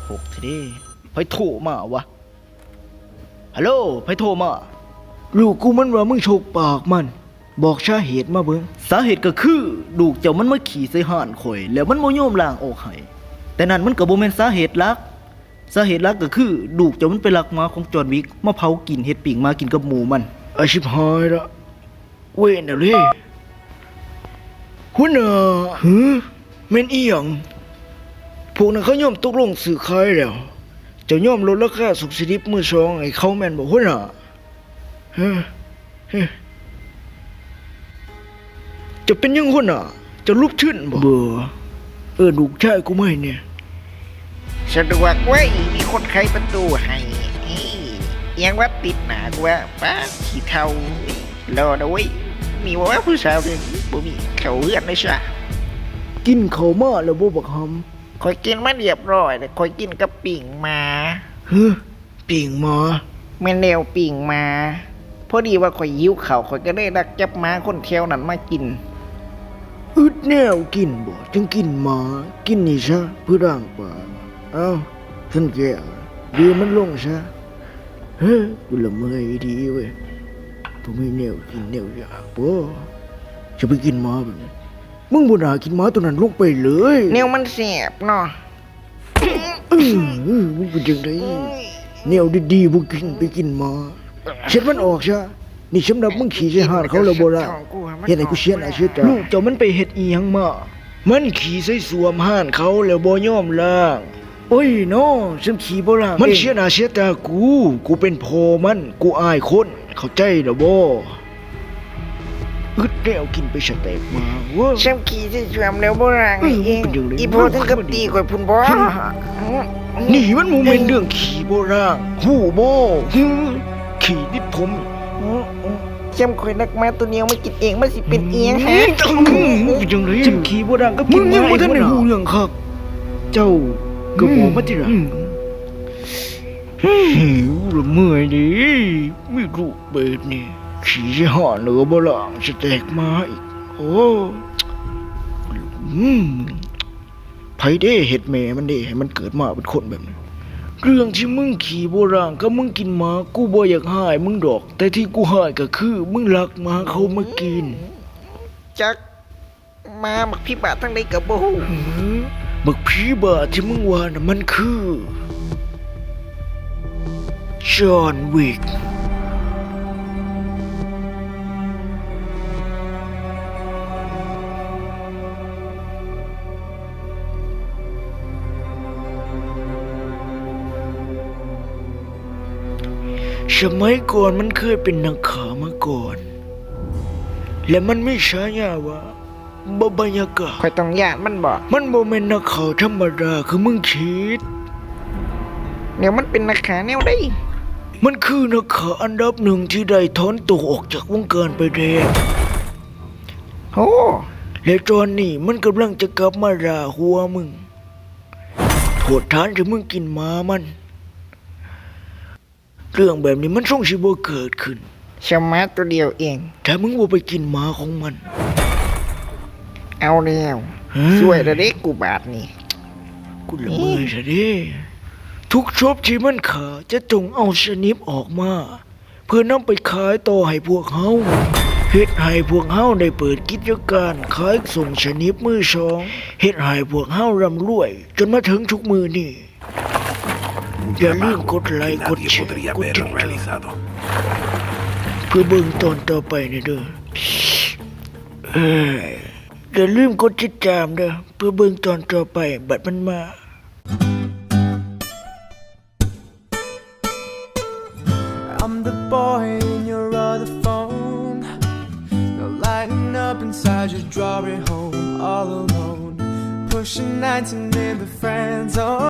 หกทีนี้ไผโทรมาวะฮัลโหลไผโทรมาลูกกูมันว่ามึงโชกปากมันบอกสาเหตุมาเบิ่งสาเหตุก็คือลูกเจ้ามันมาขี่ใส่ห่านข่อยแล้วมันบ่ยอมล้างออกให้แต่นั่นมันก็บ่แม่นสาเหตุหลักสาเหตุหลักก็คือลูกเจ้ามันไปลักหมาของจอห์นวิกมาเผากินเฮ็ดปิ้งมากินกับหมูมันอาชิบหายละเว้นอะไรหัวหน้าแม่นอีหยังพวกนั้นเขายอมตกลงซื้อขายแล้วเจ้ายอมลดราคาสุขสิริมือสองให้เขาแม่นบ่หัวหน้าจะเป็นยังหัวหน้าจะลุกขึ้นบ่ลูกชายกูไม่เนี่ยสะดวกเว้ยมีคนไขประตูให้ยังว่าปิดหนากูว่าป้าขี้เท่ารอนะเว้ยมีว่าผู้สาวหนึ่งบ่มีเขาเอื้อนเลยใช่กินเขามาแล้วบ่บักหำคอยกินมาเรียบร้อยเลยคอยกินกับปิ่งมาปิ่งมาแม่แนวปิ่งมาพอดีว่าคอยยิ้วเขาคอยก็ได้ดักจับม้าคนเที่ยวนั้นมากินอึดแนวกินบ่จึงกินมากินนี่ซะเพื่อร่างปากเอ้าท่านแก่ดีมันลงซะกูละเมื่อยดีเว้ยกูไม่แนวกินแนวอยากบ่จะไปกินมาแบบนี้มึงบ่น่ากินมาตัวนั้นลงไปเลยแนวมันแสบเนาะมึงเป็นจังไดแนวดีๆบ่กินไปกินมาเช็ดมันออกซะนี่สำหรับมึงขี่ใส่ห่านเขาแล้วบ่ล่ะเฮ็ดให้กูเสียหน้าเสียตาลูกเจ้ามันไปเฮ็ดอีหยังมามันขี่ใส่สวมห่านเขาแล้วบ่ยอมล้างโอ้ยน้อฉันขี่บ่ล่างมันเสียหน้าเสียตากูเป็นพ่อมันกูอายคนเข้าใจดอกบ่อึดแนวกินไปสเต็กมาเว้ยฉันขี่ที่สวมแล้วบ่ล่างเองอีพ่อถึงกับตีข่อยพุ่นบ่นี่มันโมเมนต์เรื่องขี่บ่ล่างฮู้บ่ขี่นิดผมจำข่อยนักมาตัวเนียวมากินเองมันสิเป็นเอียงฮะเป็นจังได๋จำขี่บ่ดังก็กินมาบ่ทันได้ฮู้เรื่องครับเจ้าก็บอกมาติล่ะหิวละเมื่อยดิมีรูปแบบนี้ขี่สิหาเหลือบ่ล่ะสแต็กมาอีกโอ้ไผเด้เฮ็ดแม่มันเด้ให้มันเกิดมาเป็นคนแบบนี้เรื่องที่มึงขี่โบราณก็มึงกินหมากูบ่อยากหายมึงดอกแต่ที่กูหายก็คือมึงลักหมาเขามากินจักมาบักพี่บาททั้งใดกับบ่ฮู้บักพี่บาทที่มึงว่าน่ะมันคือจอห์นวิกสมัยก่อนมันเคยเป็นนักข่าวมาก่อนและมันไม่ใช่ยาว่าบรรยากาศข่อยต้องย่านมันบ่มันบ่แม่นนักข่าวธรรมดาคือมึงคิดเนี่ยมันเป็นนักข่าวแนวใดมันคือนักข่าวอันดับหนึ่งที่ได้ถอนตัวออกจากวงการไปแล้วโอ้และตอนนี้มันกำลังจะกลับมาด่าหัวมึงโทษฐานที่มึงกินหมามันเรื่องแบบนี้มันช่องสิบ่เกิดขึ้นชะมัดตัวเดียวเองแต่มึงบ่ไปกินหมาของมันเอาแล้วช่วยระเด็กกูบาทนี่กูละเมอยซะเด้ทุกชบที่มันขาจะจงเอาชนิดออกมาเพื่อนำไปขายต่อให้พวกเฮาเฮ็ดให้พวกเฮาได้เปิดกิจการขายส่งชนิดมือสองเฮ็ดให้พวกเฮาร่ำรวยจนมาถึงทุกมือนี่อย่าลืมกดไลค์กดแชร์กดติดตามเพื่อเบิ่งตอนต่อไปนะเด้ออย่าลืมกดติดตามเด้อเพื่อเบิ่งตอนต่อไปบัดมันมาI'm the boy in your other phone, now lighting up inside your drawing home all alone, pushing 19 in the friend zone.